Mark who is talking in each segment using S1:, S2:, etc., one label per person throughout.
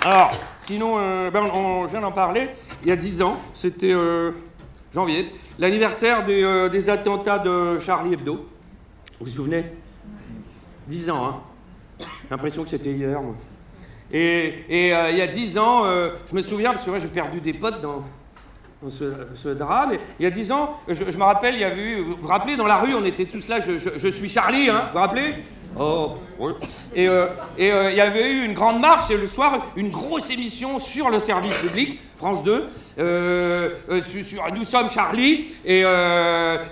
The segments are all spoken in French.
S1: Alors, sinon, je viens d'en parler. Il y a 10 ans, c'était janvier, l'anniversaire des attentats de Charlie Hebdo. Vous vous souvenez? 10 ans, hein. J'ai l'impression que c'était hier, moi. Et il y a 10 ans, je me souviens, parce que moi j'ai perdu des potes dans ce drame. Et il y a 10 ans, je me rappelle, il y avait eu... Vous vous rappelez, dans la rue, on était tous là, je suis Charlie, hein, vous vous rappelez? Oh, oui. Et il y avait eu une grande marche, et le soir, une grosse émission sur le service public, France 2, Nous sommes Charlie, et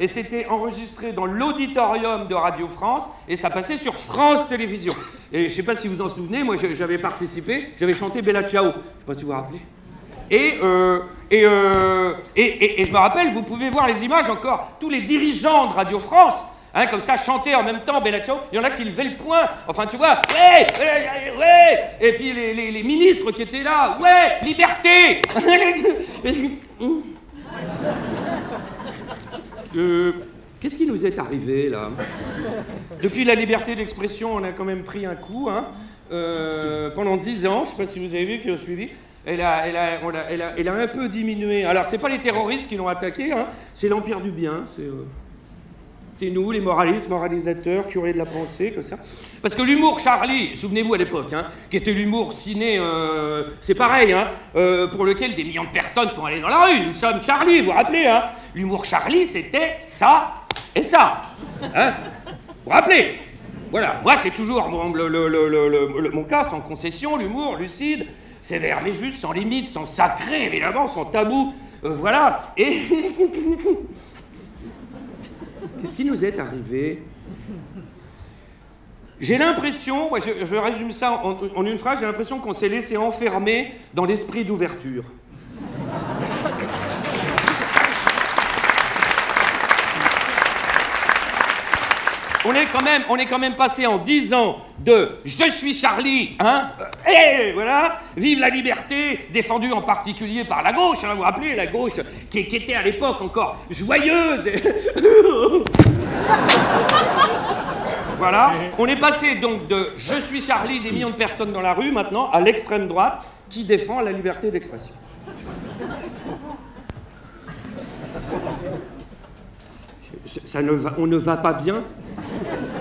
S1: c'était enregistré dans l'auditorium de Radio France, et ça passait sur France Télévisions. Et je ne sais pas si vous en souvenez, moi j'avais participé, j'avais chanté Bella Ciao, je ne sais pas si vous vous rappelez. Et je me rappelle, vous pouvez voir les images encore, tous les dirigeants de Radio France, hein, comme ça, chanter en même temps Bella Ciao. Il y en a qui levaient le poing. Enfin, tu vois, ouais, ouais, ouais. Et puis les ministres qui étaient là, ouais, liberté. Qu'est-ce qui nous est arrivé, là? Depuis la liberté d'expression, on a quand même pris un coup, hein. Pendant 10 ans, je ne sais pas si vous avez vu, qui ont suivi, elle a un peu diminué. Alors, c'est pas les terroristes qui l'ont attaqué, hein, c'est l'Empire du Bien, c'est nous, les moralistes, moralisateurs, curés de la pensée, comme ça. Parce que l'humour Charlie, souvenez-vous à l'époque, hein, qui était l'humour ciné, c'est pareil, hein, pour lequel des millions de personnes sont allées dans la rue. Nous sommes Charlie, vous vous rappelez, hein? L'humour Charlie, c'était ça et ça. Hein? Vous vous rappelez? Voilà, moi c'est toujours mon cas, sans concession, l'humour lucide, sévère mais juste, sans limite, sans sacré, évidemment, sans tabou. Voilà, et... Qu'est-ce qui nous est arrivé? J'ai l'impression, moi je résume ça en une phrase, j'ai l'impression qu'on s'est laissé enfermer dans l'esprit d'ouverture. On est quand même passé en 10 ans de « Je suis Charlie », hein, et voilà, vive la liberté, défendue en particulier par la gauche, hein, vous vous rappelez, la gauche qui était à l'époque encore joyeuse. Voilà, on est passé donc de « Je suis Charlie », des millions de personnes dans la rue, maintenant, à l'extrême droite qui défend la liberté d'expression. On ne va pas bien.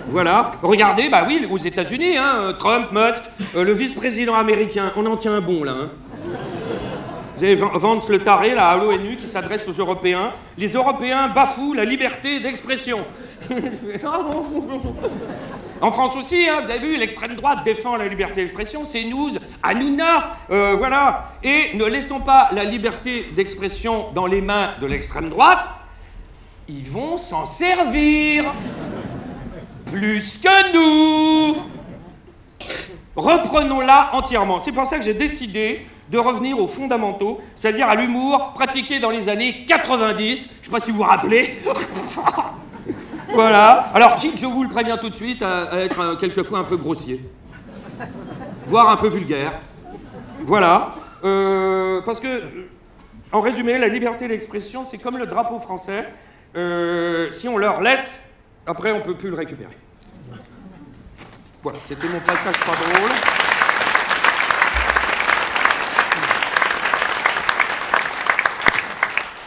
S1: Voilà, regardez, bah oui, aux États-Unis, hein, Trump, Musk, le vice-président américain, on en tient un bon là. Hein. Vous avez Vance le taré là à l'ONU qui s'adresse aux Européens. Les Européens bafouent la liberté d'expression. En France aussi, hein, vous avez vu, l'extrême droite défend la liberté d'expression, c'est nous, Hanouna, voilà. Et ne laissons pas la liberté d'expression dans les mains de l'extrême droite, ils vont s'en servir. Plus que nous. Reprenons-la entièrement. C'est pour ça que j'ai décidé de revenir aux fondamentaux, c'est-à-dire à l'humour pratiqué dans les années 90. Je ne sais pas si vous vous rappelez. Voilà. Alors, quitte, je vous le préviens tout de suite, à être quelquefois un peu grossier. Voire un peu vulgaire. Voilà. Parce que, en résumé, la liberté d'expression, c'est comme le drapeau français. Si on leur laisse, après, on ne peut plus le récupérer. Voilà, c'était mon passage pas drôle.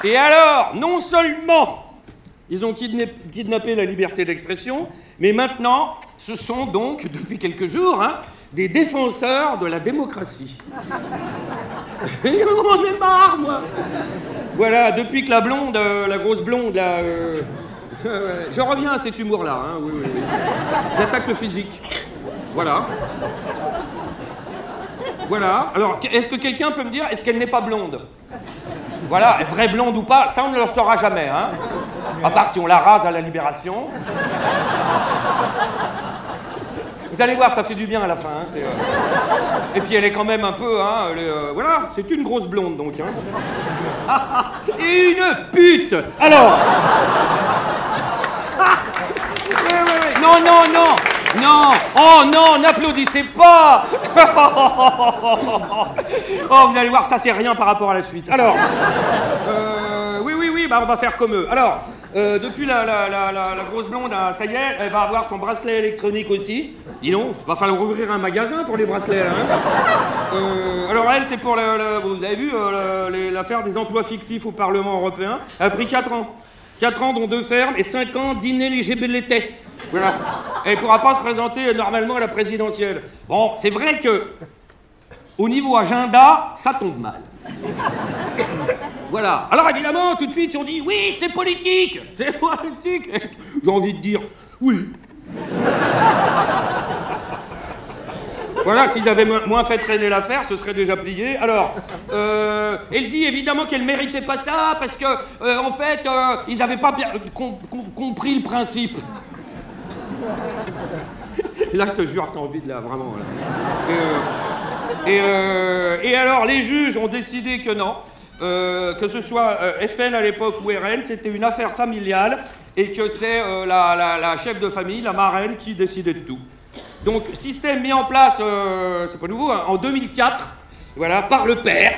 S1: Et alors, non seulement ils ont kidnappé la liberté d'expression, mais maintenant, ce sont donc, depuis quelques jours, hein, des défenseurs de la démocratie. On en est marre, moi. Voilà, depuis que la blonde, la grosse blonde, là... je reviens à cet humour-là, hein, oui. J'attaque le physique. Voilà. Voilà. Alors, est-ce que quelqu'un peut me dire, est-ce qu'elle n'est pas blonde? Voilà, vraie blonde ou pas, ça on ne le saura jamais, hein. À part si on la rase à la Libération. Vous allez voir, ça fait du bien à la fin, hein, Et puis elle est quand même un peu, hein, voilà, c'est une grosse blonde, donc, hein. Et une pute. Alors... Non, oh non, n'applaudissez pas. Oh, vous allez voir, ça c'est rien par rapport à la suite. Alors, oui, dit, bah, on va faire comme eux. Alors, depuis la grosse blonde, ça y est, elle va avoir son bracelet électronique aussi. Dis donc, va falloir ouvrir un magasin pour les bracelets, là. Hein. Alors elle, c'est pour vous avez vu l'affaire des emplois fictifs au Parlement européen. Elle a pris 4 ans. 4 ans, dont 2 fermes, et 5 ans d'inéligibilité. Voilà. Elle ne pourra pas se présenter normalement à la présidentielle. Bon, c'est vrai que, au niveau agenda, ça tombe mal. Voilà. Alors évidemment, tout de suite, on dit « Oui, c'est politique !» C'est politique. J'ai envie de dire « Oui !» Voilà, s'ils avaient moins fait traîner l'affaire, ce serait déjà plié. Alors, elle dit évidemment qu'elle méritait pas ça, parce que, en fait, ils avaient pas bien compris le principe. Et là, je te jure, t'as envie de là, vraiment. Là. Et alors, les juges ont décidé que non, que ce soit FN à l'époque ou RN, c'était une affaire familiale, et que c'est la chef de famille, la marraine, qui décidait de tout. Donc, système mis en place, c'est pas nouveau, hein, en 2004, voilà, par le père,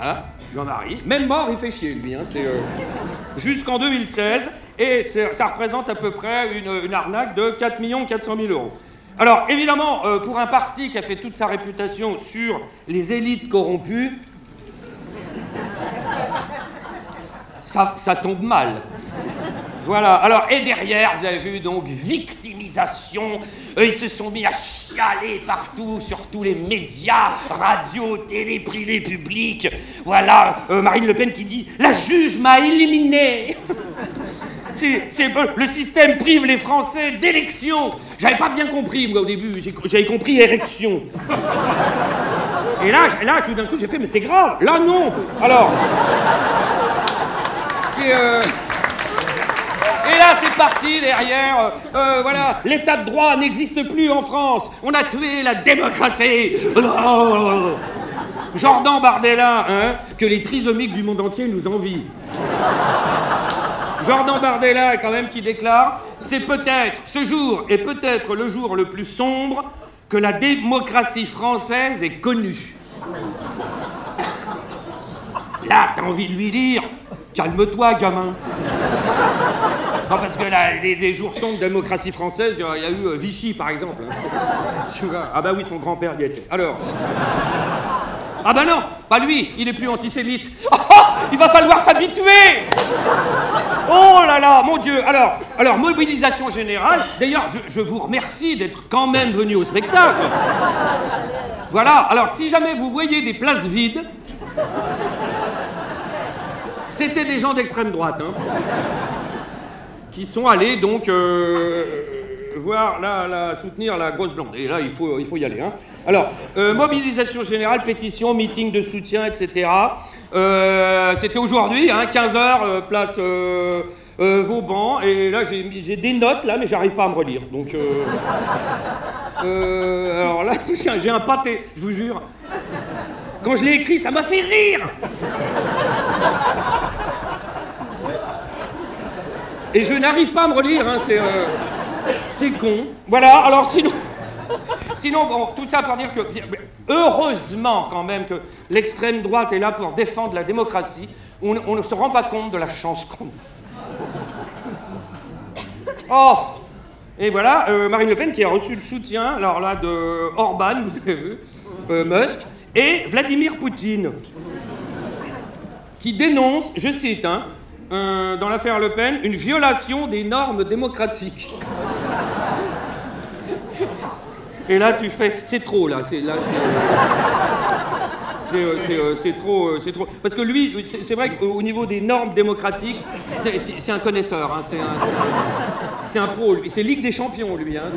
S1: hein, Jean-Marie. Même mort, il fait chier, lui, hein, jusqu'en 2016, et ça représente à peu près une arnaque de 4 400 000 €. Alors, évidemment, pour un parti qui a fait toute sa réputation sur les élites corrompues, ça tombe mal. Voilà, alors, et derrière, vous avez vu, donc, victimisation, ils se sont mis à chialer partout, sur tous les médias, radio, télé, privé, public. Voilà, Marine Le Pen qui dit « La juge m'a éliminé !» Le système prive les Français d'élection. J'avais pas bien compris, moi, au début, j'avais compris érection. Et là, tout d'un coup, j'ai fait « Mais c'est grave, là, non !» Alors, et là, c'est parti derrière. Voilà, l'état de droit n'existe plus en France. On a tué la démocratie. Jordan Bardella, hein, que les trisomiques du monde entier nous envient. Jordan Bardella, quand même, qui déclare « C'est peut-être, ce jour est peut-être le jour le plus sombre que la démocratie française ait connu. » Là, t'as envie de lui dire « Calme-toi, gamin. » Non, parce que là, des jours sombres de démocratie française, il y a eu Vichy, par exemple. Ah bah oui, son grand-père y était. Alors... Ah bah non, pas lui, il est plus antisémite. Oh, il va falloir s'habituer. Oh là là, mon Dieu. Alors mobilisation générale. D'ailleurs, je vous remercie d'être quand même venu au spectacle. Voilà, alors si jamais vous voyez des places vides, c'était des gens d'extrême droite, hein, qui sont allés donc voir soutenir la grosse blonde. Et là, il faut y aller. Hein. Alors, mobilisation générale, pétition, meeting de soutien, etc. C'était aujourd'hui, hein, 15h, place Vauban. Et là, j'ai des notes, là, mais j'arrive pas à me relire. Donc, alors là, j'ai un pâté, je vous jure. Quand je l'ai écrit, ça m'a fait rire. Et je n'arrive pas à me relire, hein, c'est con. Voilà, alors sinon, bon, tout ça pour dire que, heureusement quand même que l'extrême droite est là pour défendre la démocratie, on ne se rend pas compte de la chance qu'on a. Oh. Et voilà, Marine Le Pen qui a reçu le soutien, alors là, de Orban, vous avez vu, Musk, et Vladimir Poutine, qui dénonce, je cite, hein, dans l'affaire Le Pen, une violation des normes démocratiques. Et là, tu fais... C'est trop, là. C'est trop... Parce que lui, c'est vrai qu'au niveau des normes démocratiques, c'est un connaisseur. Hein, c'est un pro, lui. C'est Ligue des Champions, lui. Hein,